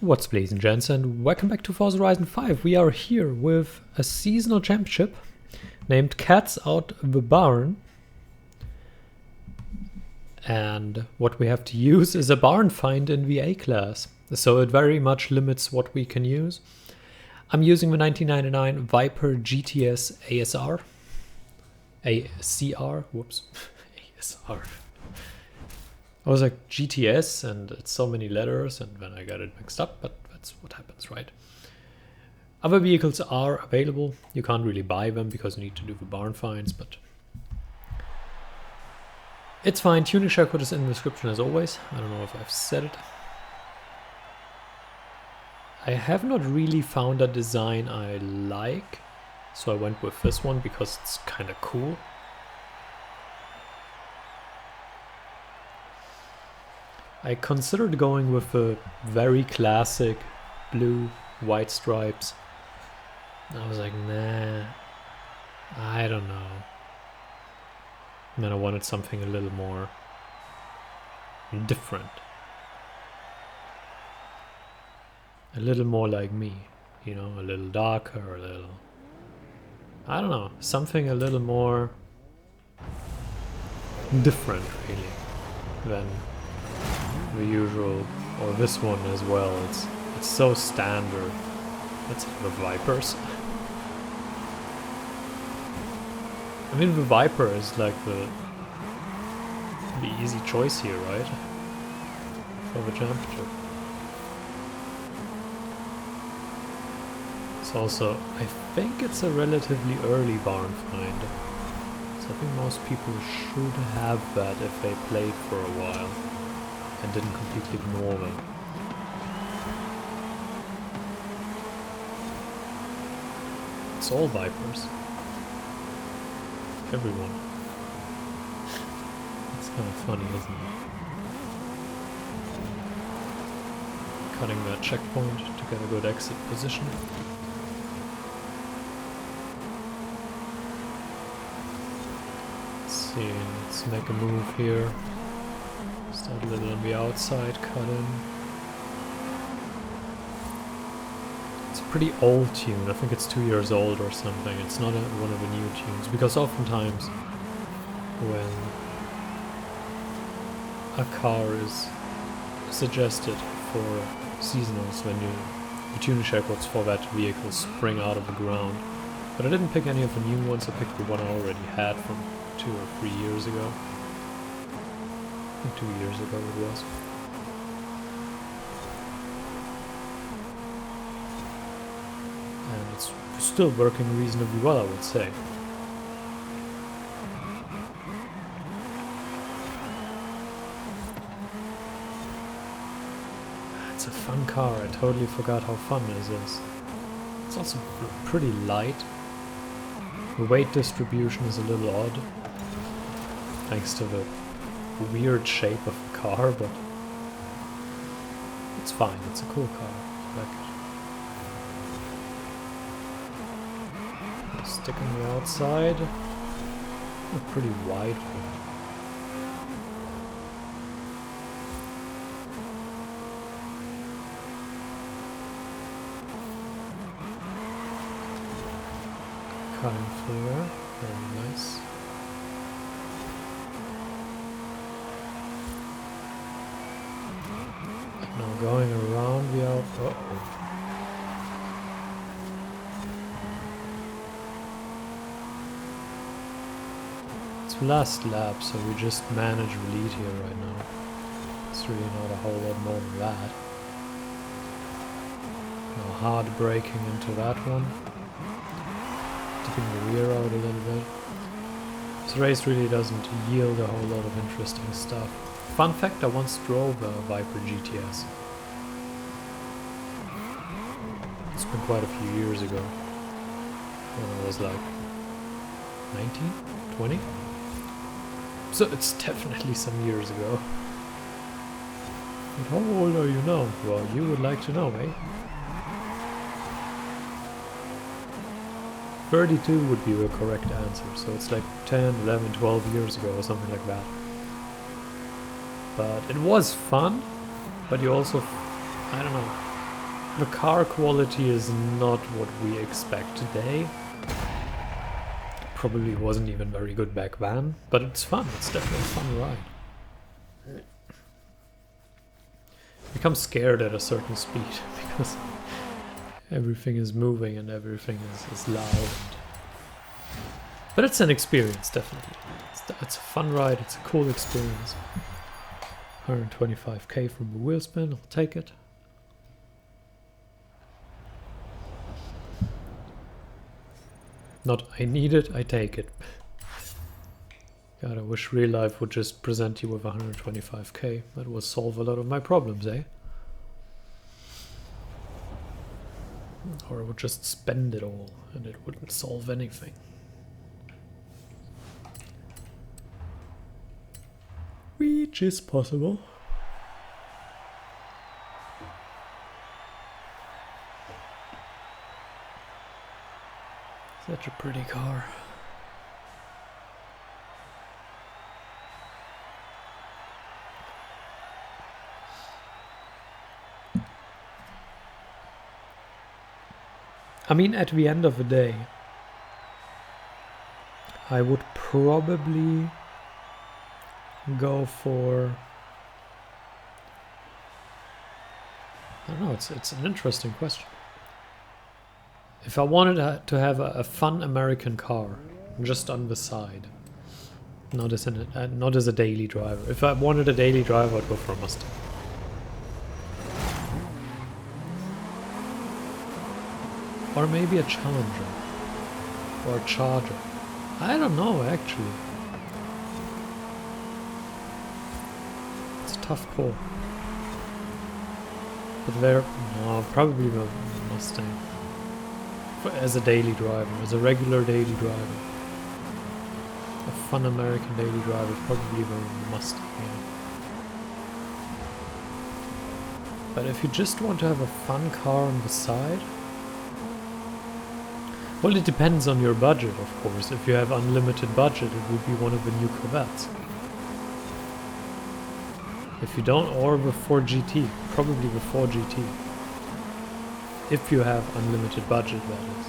What's blazing, gents, and welcome back to Forza Horizon 5. We are here with a seasonal championship named Cats Out the Barn. And what we have to use is a barn find in the A class. So it very much limits what we can use. I'm using the 1999 Viper GTS ASR. ACR? Whoops. ASR. I was like GTS and it's so many letters and then I got it mixed up, but that's what happens, right? Other vehicles are available. You can't really buy them because you need to do the barn finds, but it's fine. Tuning share code is in the description as always. I don't know if I've said it. I have not really found a design I like, so I went with this one because it's kind of cool. I considered going with a very classic blue, white stripes. I was like, nah, I don't know. And then I wanted something a little more different. A little more like me, you know, a little darker, a little, I don't know, something a little more different really than the usual, or this one as well. It's so standard. Let's have the Vipers. I mean, the Viper is like the easy choice here, right? For the championship. It's also, I think it's a relatively early barn find. So I think most people should have that if they played for a while and didn't completely ignore them. It's all Vipers. Everyone. It's kind of funny, isn't it? Cutting that checkpoint to get a good exit position. Let's see, let's make a move here. Start a little on the outside, cut in. It's a pretty old tune. I think it's 2 years old or something. It's not one of the new tunes, because oftentimes when a car is suggested for seasonals, when the tuning share codes for that vehicle spring out of the ground. But I didn't pick any of the new ones. I picked the one I already had from 2 or 3 years ago. 2 years ago it was. And it's still working reasonably well, I would say. It's a fun car. I totally forgot how fun this is. It's also pretty light. The weight distribution is a little odd, thanks to the weird shape of the car, but it's fine. It's a cool car. I like it. Stick on the outside. A pretty wide one. Cutting through there. Very nice. Now going around the out. Uh-oh. It's last lap, so we just manage the lead here right now. It's really not a whole lot more than that. Now hard braking into that one. Dipping the rear out a little bit. This race really doesn't yield a whole lot of interesting stuff. Fun fact, I once drove a Viper GTS. It's been quite a few years ago. When I was like 19, 20? So it's definitely some years ago. And how old are you now? Well, you would like to know, eh? 32 would be the correct answer, so it's like 10, 11, 12 years ago or something like that. But it was fun, but you also, I don't know, The car quality is not what we expect today. Probably wasn't even very good back then, but it's fun. It's definitely a fun ride. Become scared at a certain speed because everything is moving and everything is loud. But it's an experience, definitely. It's a fun ride. It's a cool experience. 125k from the wheel spin. I'll take it. Not I need it, I take it. God, I wish real life would just present you with 125k. That would solve a lot of my problems, eh? Or I would just spend it all and it wouldn't solve anything. Which is possible. Such a pretty car. I mean, at the end of the day, I would probably go for... I don't know, it's an interesting question. If I wanted to have a fun American car, just on the side, not as a daily driver. If I wanted a daily driver, I'd go for a Mustang. Or maybe a Challenger. Or a Charger. I don't know, actually. It's a tough call. But no, probably the Mustang. As a daily driver, as a regular daily driver. A fun American daily driver, probably the Mustang, yeah. But if you just want to have a fun car on the side... Well, it depends on your budget, of course. If you have unlimited budget, it would be one of the new Corvettes. If you don't, or the 4GT, probably the 4GT. If you have unlimited budget, that is.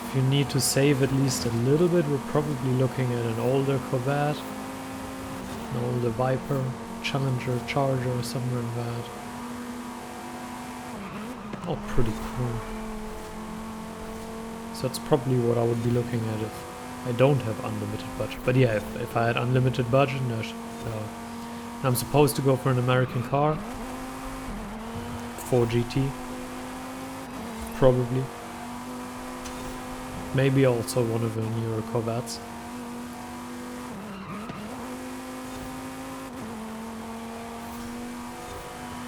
If you need to save at least a little bit, we're probably looking at an older Corvette, an older Viper, Challenger, Charger, or somewhere in that. Oh, pretty cool. So that's probably what I would be looking at if I don't have unlimited budget. But yeah, if I had unlimited budget, I'm supposed to go for an American car. 4GT. Probably. Maybe also one of the newer Corvettes.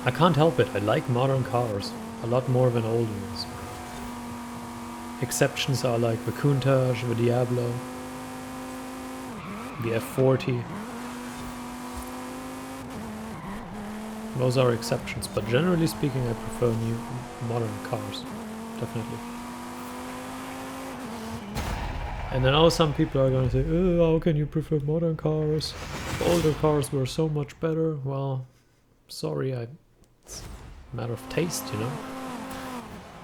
I can't help it, I like modern cars. A lot more than old ones. Exceptions are like the Countach, the Diablo, the F40. Those are exceptions, but generally speaking I prefer new modern cars, definitely. And I know some people are going to say, oh, how can you prefer modern cars? Older cars were so much better. Well, sorry, it's a matter of taste, you know?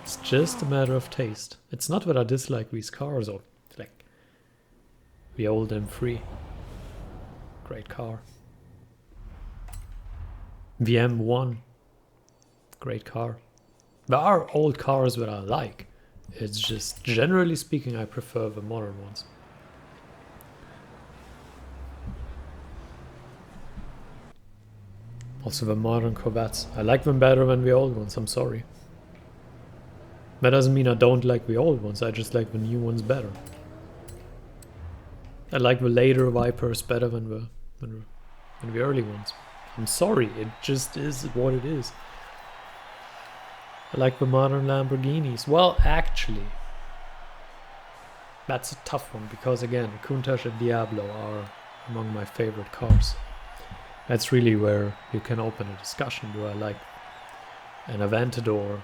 It's just a matter of taste. It's not that I dislike these cars or like the old M3. Great car. The M1. Great car. There are old cars that I like. It's just, generally speaking, I prefer the modern ones. Also the modern Corvettes. I like them better than the old ones, I'm sorry. That doesn't mean I don't like the old ones, I just like the new ones better. I like the later Vipers better than the early ones. I'm sorry, it just is what it is. I like the modern Lamborghinis. Well, actually, that's a tough one because again, Countach and Diablo are among my favorite cars. That's really where you can open a discussion. Do I like an Aventador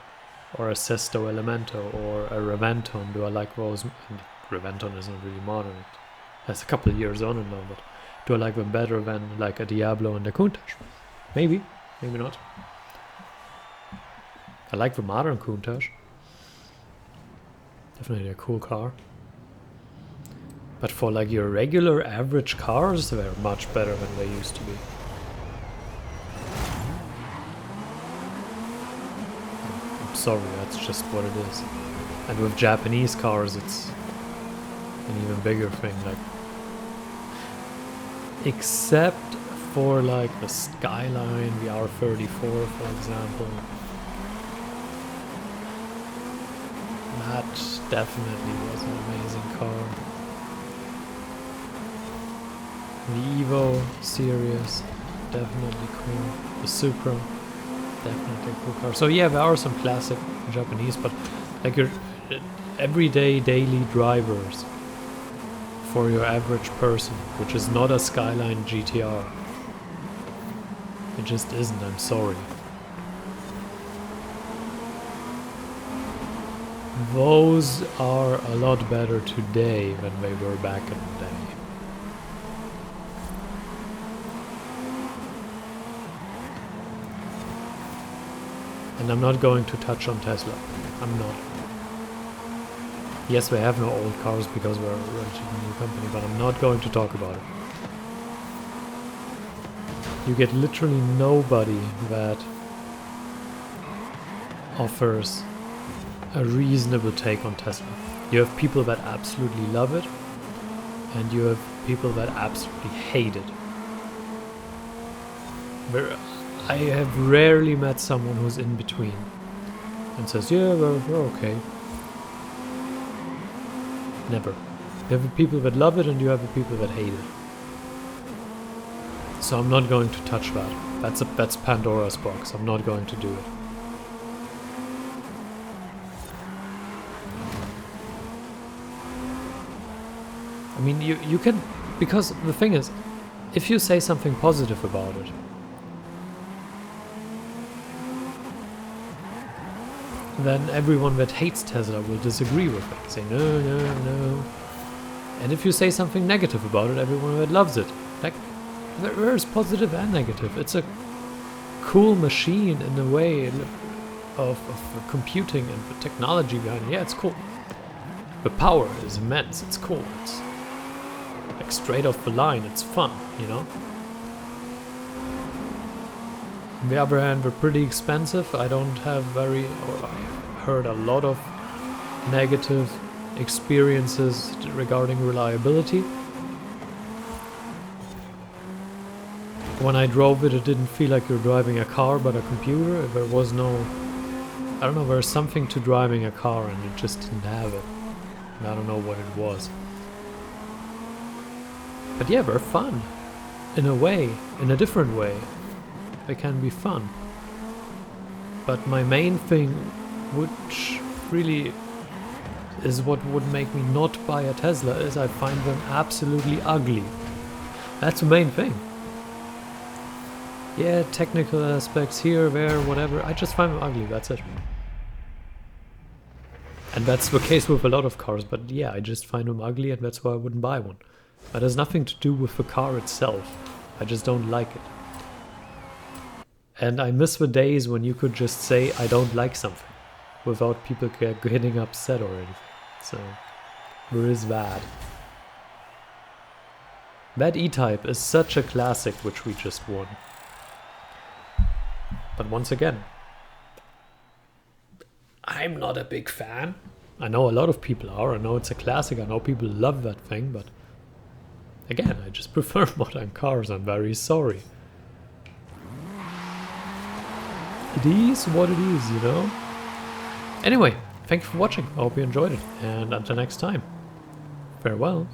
or a Sesto Elemento or a Reventon? Do I like those? And Reventon isn't really modern. It has a couple of years on it now, but do I like them better than like a Diablo and a Countach? Maybe, maybe not. I like the modern Countach. Definitely a cool car. But for like your regular average cars, they're much better than they used to be. I'm sorry, that's just what it is. And with Japanese cars, it's an even bigger thing. Like, except for like the Skyline, the R34, for example. That definitely was an amazing car. The Evo series, definitely cool. The Supra, definitely a cool car. So yeah, there are some classic Japanese, but like your everyday daily drivers for your average person, which is not a Skyline GTR. It just isn't, I'm sorry. Those are a lot better today than they were back in the day. And I'm not going to touch on Tesla. I'm not. Yes, we have no old cars because we're a relatively new company, but I'm not going to talk about it. You get literally nobody that offers a reasonable take on Tesla. You have people that absolutely love it, and you have people that absolutely hate it. I have rarely met someone who's in between and says, yeah, we're okay. Never. You have the people that love it and you have the people that hate it. So I'm not going to touch that. That's Pandora's box. I'm not going to do it. I mean, you can, because the thing is, if you say something positive about it, then everyone that hates Tesla will disagree with it. Say no, no, no. And if you say something negative about it, everyone that loves it. Like, there's positive and negative. It's a cool machine in a way of computing and the technology behind it. Yeah, it's cool. The power is immense. It's cool. It's like straight off the line. It's fun, you know? On the other hand, they're pretty expensive. I don't have I've heard a lot of negative experiences regarding reliability. When I drove it, it didn't feel like you're driving a car but a computer. There was no, I don't know, there's something to driving a car and it just didn't have it. And I don't know what it was. But yeah, they're fun. In a way, in a different way. They can be fun. But my main thing, which really is what would make me not buy a Tesla, is I find them absolutely ugly. That's the main thing. Yeah, technical aspects here, there, whatever. I just find them ugly, that's it. And that's the case with a lot of cars, but yeah, I just find them ugly and that's why I wouldn't buy one. That has nothing to do with the car itself. I just don't like it. And I miss the days when you could just say, I don't like something, without people getting upset or anything. So, there is that. That E-Type is such a classic which we just won. But once again, I'm not a big fan. I know a lot of people are. I know it's a classic. I know people love that thing. But again, I just prefer modern cars. I'm very sorry. It is what it is, you know? Anyway, thank you for watching. I hope you enjoyed it. And until next time, farewell.